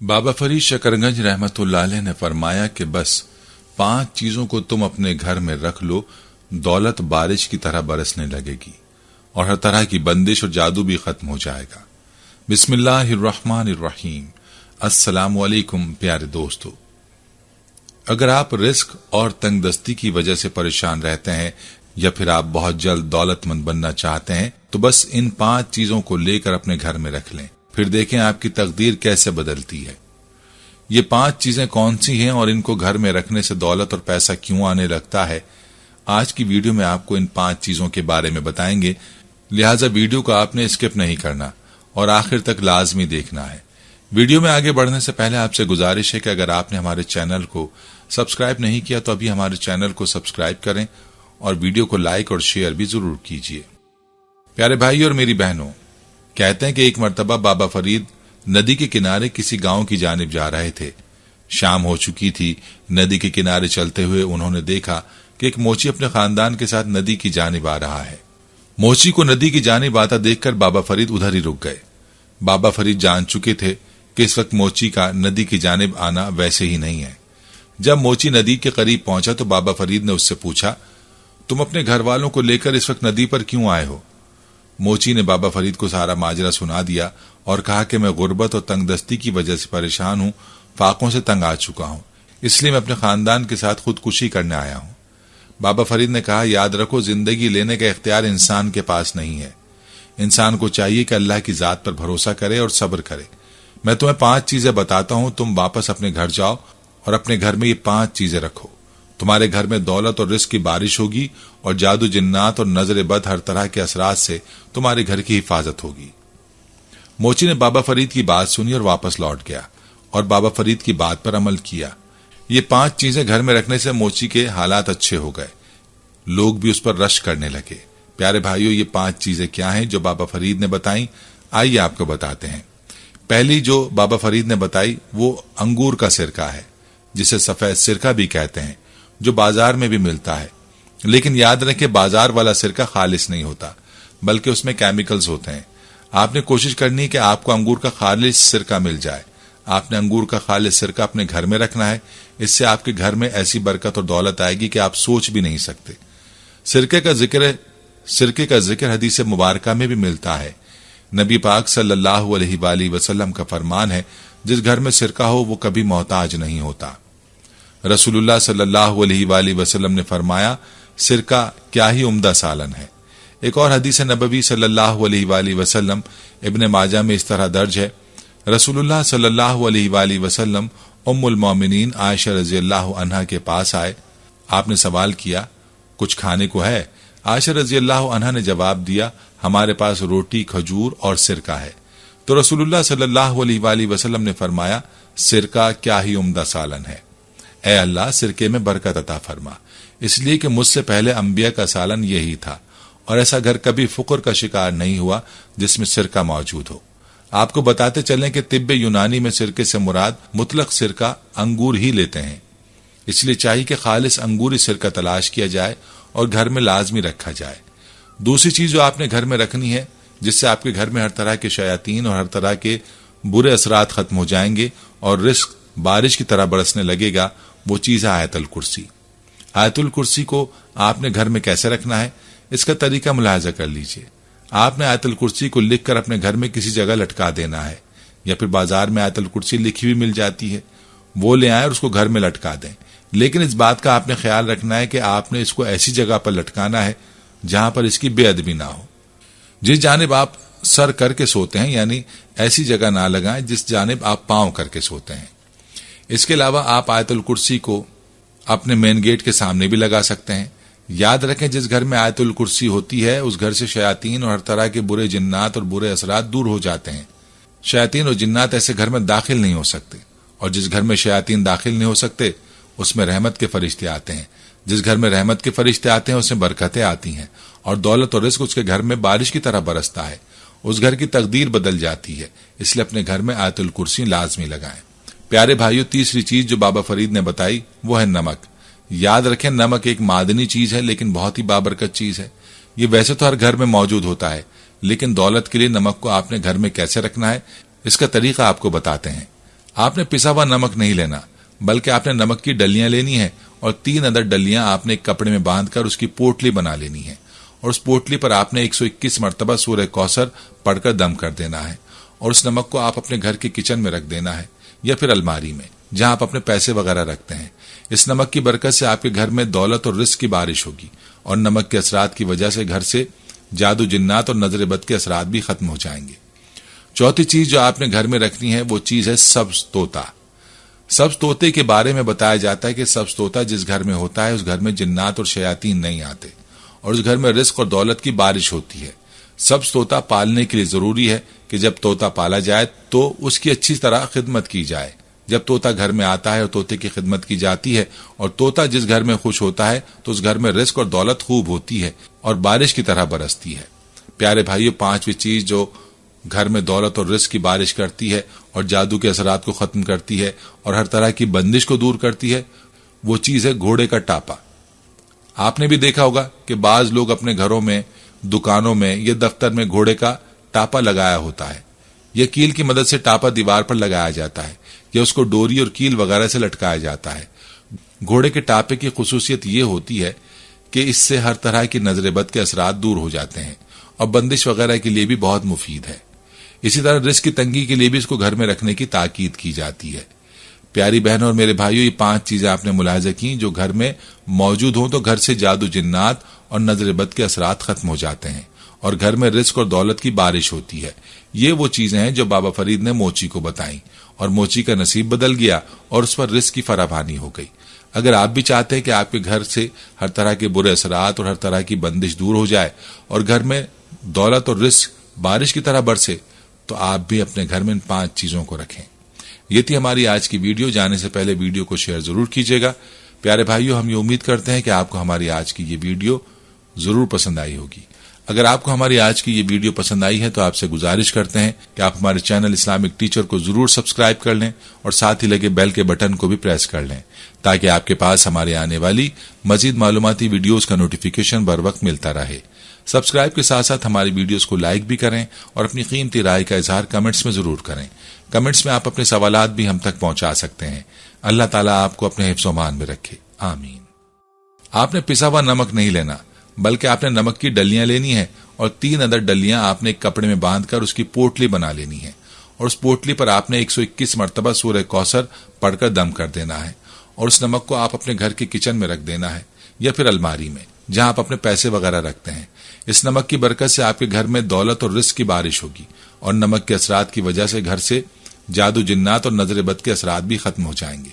बाबा फरीद शकरगंज रहमतुल्लाह अलैह ने फरमाया कि बस 5 चीजों को तुम अपने घर में रख लो, दौलत बारिश की तरह बरसने लगेगी और हर तरह की बंदिश और जादू भी खत्म हो जाएगा। बिस्मिल्लाहिर्रहमानिर्रहीम। अस्सलामु अलैकुम प्यारे दोस्तों, अगर आप रिस्क और तंगदस्ती की वजह से परेशान रहते हैं या फिर आप बहुत जल्द दौलतमंद बनना चाहते हैं तो बस इन 5 चीजों को लेकर अपने घर में रख लें, फिर देखें आपकी तकदीर कैसे बदलती है। ये 5 चीजें कौन सी हैं और इनको घर में रखने से दौलत और पैसा क्यों आने लगता है, आज की वीडियो में आपको इन 5 चीजों के बारे में बताएंगे। लिहाजा वीडियो को आपने स्किप नहीं करना और आखिर तक लाजमी देखना है। वीडियो में आगे बढ़ने से पहले आपसे गुजारिश है कि अगर आपने हमारे चैनल को सब्सक्राइब नहीं किया तो अभी हमारे चैनल को सब्सक्राइब करें और वीडियो को लाइक और शेयर भी जरूर कीजिए। प्यारे भाई और मेरी बहनों, कहते हैं कि एक मर्तबा बाबा फरीद नदी के किनारे किसी गांव की जानिब जा रहे थे। शाम हो चुकी थी। नदी के किनारे चलते हुए उन्होंने देखा कि एक मोची अपने खानदान के साथ नदी की जानिब आ रहा है। मोची को नदी की जानिब आता देखकर बाबा फरीद उधर ही रुक गए। बाबा फरीद जान चुके थे कि इस वक्त मोची का नदी की जानिब आना वैसे ही नहीं है। जब मोची नदी के करीब पहुंचा तो बाबा फरीद ने उससे पूछा, तुम अपने घर वालों को लेकर इस वक्त नदी पर क्यों आए हो? मोची ने बाबा फरीद को सारा माजरा सुना दिया और कहा कि मैं गुर्बत और तंगदस्ती की वजह से परेशान हूं, फाकों से तंग आ चुका हूं, इसलिए मैं अपने खानदान के साथ खुदकुशी करने आया हूं। बाबा फरीद ने कहा, याद रखो, जिंदगी लेने का इख्तियार इंसान के पास नहीं है। इंसान को चाहिए कि अल्लाह की जात पर भरोसा करे और सब्र करे। मैं तुम्हें 5 चीजें बताता हूं, तुम वापस अपने घर जाओ और अपने घर में ये 5 चीजें रखो। तुम्हारे घर में दौलत और रिस्क की बारिश होगी और जादू, जिन्नात और नजर बद हर तरह के असरात से तुम्हारे घर की हिफाजत होगी। मोची ने बाबा फरीद की बात सुनी और वापस लौट गया और बाबा फरीद की बात पर अमल किया। ये 5 चीजें घर में रखने से मोची के हालात अच्छे हो गए। लोग भी उस पर रश करने लगे। प्यारे भाइयों, ये 5 चीजें क्या हैं जो बाबा फरीद ने बताई? आइए आपको बताते हैं। पहली जो बाबा फरीद ने बताई वो अंगूर का सिरका है, जिसे सफेद सिरका भी कहते हैं, जो बाजार में भी मिलता है। लेकिन याद रखें, बाजार वाला सिरका खालिस नहीं होता, बल्कि उसमें केमिकल्स होते हैं। आपने कोशिश करनी है कि आपको अंगूर का खालिस सिरका मिल जाए। आपने अंगूर का खालिस सिरका अपने घर में रखना है। इससे आपके घर में ऐसी बरकत और दौलत आएगी कि आप सोच भी नहीं सकते। सिरके का जिक्र हदीस मुबारका में भी मिलता है। नबी पाक सल्लल्लाहु अलैहि वसल्लम का फरमान है, जिस घर में सिरका हो वो कभी मोहताज नहीं होता। रसूलुल्लाह सल्लल्लाहु अलैहि वसल्लम ने फरमाया, सिरका क्या ही उम्दा सालन है। एक और हदीस नबवी सल्लल्लाहु अलैहि वसल्लम इब्ने माजा में इस तरह दर्ज है, रसूलुल्लाह सल्लल्लाहु अलैहि वसल्लम उम्मुल मोमिनीन आयशा रज़ियल्लाहु अन्हा के पास आए। आपने सवाल किया, कुछ खाने को है? आयशा रज़ियल्लाहु अन्हा ने जवाब दिया, हमारे पास रोटी, खजूर और सिरका है। तो रसूलुल्लाह सल्लल्लाहु अलैहि वसल्लम ने फरमाया, सिरका क्या ही उम्दा सालन है। ऐ अल्लाह, सिरके में बरकत अता फरमा, इसलिए कि मुझसे पहले अंबिया का सालन यही था और ऐसा घर कभी फुकर का शिकार नहीं हुआ जिसमें सिरका मौजूद हो। आपको बताते चलें कि तिब्बे यूनानी में सिरके से मुराद मुतलक सिरका अंगूर ही लेते हैं। इसलिए चाहिए कि खालिस अंगूरी सिरका तलाश किया जाए और घर में लाजमी रखा जाए। दूसरी चीज जो आपने घर में रखनी है, जिससे आपके घर में हर तरह के शयातीन और हर तरह के बुरे असरात खत्म हो जाएंगे और रिस्क बारिश की तरह बरसने लगेगा, वो चीज है आयतुल कुर्सी। आयतुल कुर्सी को आपने घर में कैसे रखना है, इसका तरीका मुलाहाजा कर लीजिए। आपने आयतुल कुर्सी को लिखकर अपने घर में किसी जगह लटका देना है, या फिर बाजार में आयतुल कुर्सी लिखी हुई मिल जाती है, वो ले आए और उसको घर में लटका दें। लेकिन इस बात का आपने ख्याल रखना है कि आपने इसको ऐसी जगह पर लटकाना है जहां पर इसकी बेअदबी ना हो। जिस जानिब आप सर करके सोते हैं, यानी ऐसी जगह ना लगाएं जिस जानिब आप पांव करके सोते हैं। इसके अलावा आप आयतुल कुर्सी को अपने मेन गेट के सामने भी लगा सकते हैं। याद रखें, जिस घर में आयतुल कुर्सी होती है उस घर से शयातीन और हर तरह के बुरे जिन्नात और बुरे असरात दूर हो जाते हैं। शयातीन और जिन्नात ऐसे घर में दाखिल नहीं हो सकते, और जिस घर में शयातीन दाखिल नहीं हो सकते उसमें रहमत के फरिश्ते आते हैं। जिस घर में रहमत के फरिश्ते आते हैं उसमें बरकतें आती हैं और दौलत और रिस्क उसके घर में बारिश की तरह बरसता है। उस घर की तकदीर बदल जाती है। इसलिए अपने घर में आयतुल कुर्सी लाजमी लगाएं। प्यारे भाइयों, तीसरी चीज जो बाबा फरीद ने बताई वो है नमक। याद रखें, नमक एक मादनी चीज है लेकिन बहुत ही बाबरकत चीज है। ये वैसे तो हर घर में मौजूद होता है, लेकिन दौलत के लिए नमक को आपने घर में कैसे रखना है, इसका तरीका आपको बताते हैं। आपने पिसा हुआ नमक नहीं लेना, बल्कि आपने नमक की डलियां लेनी है और 3 अदद डलियां आपने एक कपड़े में बांधकर उसकी पोटली बना लेनी है और उस पोटली पर आपने 121 मरतबा सूरह कौसर पढ़कर दम कर देना है और उस नमक को आप अपने घर के किचन में रख देना है या फिर अलमारी में जहां आप अपने पैसे वगैरह रखते हैं। इस नमक की बरकत से आपके घर में दौलत और रिस्क की बारिश होगी और नमक के असरात की वजह से घर से जादू जिन्नात और नजर बद के असरात भी खत्म हो जाएंगे। चौथी चीज जो आपने घर में रखनी है वो चीज है सब्ज तोता। सब्ज तोते के बारे में बताया जाता है कि सब्ज तोता जिस घर में होता है उस घर में जिन्नात और शयातीन नहीं आते और उस घर में रिस्क और दौलत की बारिश होती है। सब्ज तोता पालने के लिए जरूरी है कि जब तोता पाला जाए तो उसकी अच्छी तरह खिदमत की जाए। जब तोता घर में आता है और तोते की खिदमत की जाती है और तोता जिस घर में खुश होता है तो उस घर में रिस्क और दौलत खूब होती है और बारिश की तरह बरसती है। प्यारे भाइयों, 5वीं चीज जो घर में दौलत और रिस्क की बारिश करती है और जादू के असरात को खत्म करती है और हर तरह की बंदिश को दूर करती है, वो चीज है घोड़े का टापा। आपने भी देखा होगा कि बाज लोग अपने घरों में, दुकानों में या दफ्तर में घोड़े का टापा लगाया होता है। यह कील की मदद से टापा दीवार पर लगाया जाता है या उसको डोरी और कील वगैरह से लटकाया जाता है। घोड़े के टापे की खुसूसियत यह होती है कि इससे हर तरह की नजर बद के असरात दूर हो जाते हैं और बंदिश वगैरह के लिए भी बहुत मुफीद है। इसी तरह रिस्क की तंगी के लिए भी इसको घर में रखने की ताकीद की जाती है। प्यारी बहनों और मेरे भाइयों, ये 5 चीजें आपने मुलाहिजा की जो घर में मौजूद हो तो घर से जादू जिन्नात और नजर बद के असरात खत्म हो जाते हैं और घर में रिस्क और दौलत की बारिश होती है। ये वो चीजें हैं जो बाबा फरीद ने मोची को बताई और मोची का नसीब बदल गया और उस पर रिस्क की फरावानी हो गई। अगर आप भी चाहते हैं कि आपके घर से हर तरह के बुरे असरात और हर तरह की बंदिश दूर हो जाए और घर में दौलत और रिस्क बारिश की तरह बरसे, तो आप भी अपने घर में इन 5 चीजों को रखें। ये थी हमारी आज की वीडियो। जाने से पहले वीडियो को शेयर जरूर कीजिएगा। प्यारे भाइयों, हम ये उम्मीद करते हैं कि आपको हमारी आज की ये वीडियो जरूर पसंद आई होगी। अगर आपको हमारी आज की ये वीडियो पसंद आई है तो आपसे गुजारिश करते हैं कि आप हमारे चैनल इस्लामिक टीचर को जरूर सब्सक्राइब कर लें और साथ ही लगे बेल के बटन को भी प्रेस कर लें ताकि आपके पास हमारे आने वाली मजीद मालूमाती वीडियोस का नोटिफिकेशन बर वक्त मिलता रहे। सब्सक्राइब के साथ साथ हमारी वीडियोस को लाइक भी करें और अपनी कीमती राय का इजहार कमेंट्स में जरूर करें। कमेंट्स में आप अपने सवालात भी हम तक पहुंचा सकते हैं। अल्लाह ताला आपको अपने हिफ्ज़-ओ-मान में रखे, आमीन। आपने पिसा हुआ नमक नहीं लेना, बल्कि आपने नमक की डलियां लेनी है और 3 अदद डलियां आपने एक कपड़े में बांधकर उसकी पोटली बना लेनी है और उस पोटली पर आपने 121 मरतबा सूरह कौसर पढ़कर दम कर देना है और उस नमक को आप अपने घर के किचन में रख देना है या फिर अलमारी में जहां आप अपने पैसे वगैरह रखते हैं। इस नमक की बरकत से आपके घर में दौलत और रिस्क की बारिश होगी और नमक के असरात की वजह से घर से जादू जिन्नात और नजर बद के असरात भी खत्म हो जाएंगे।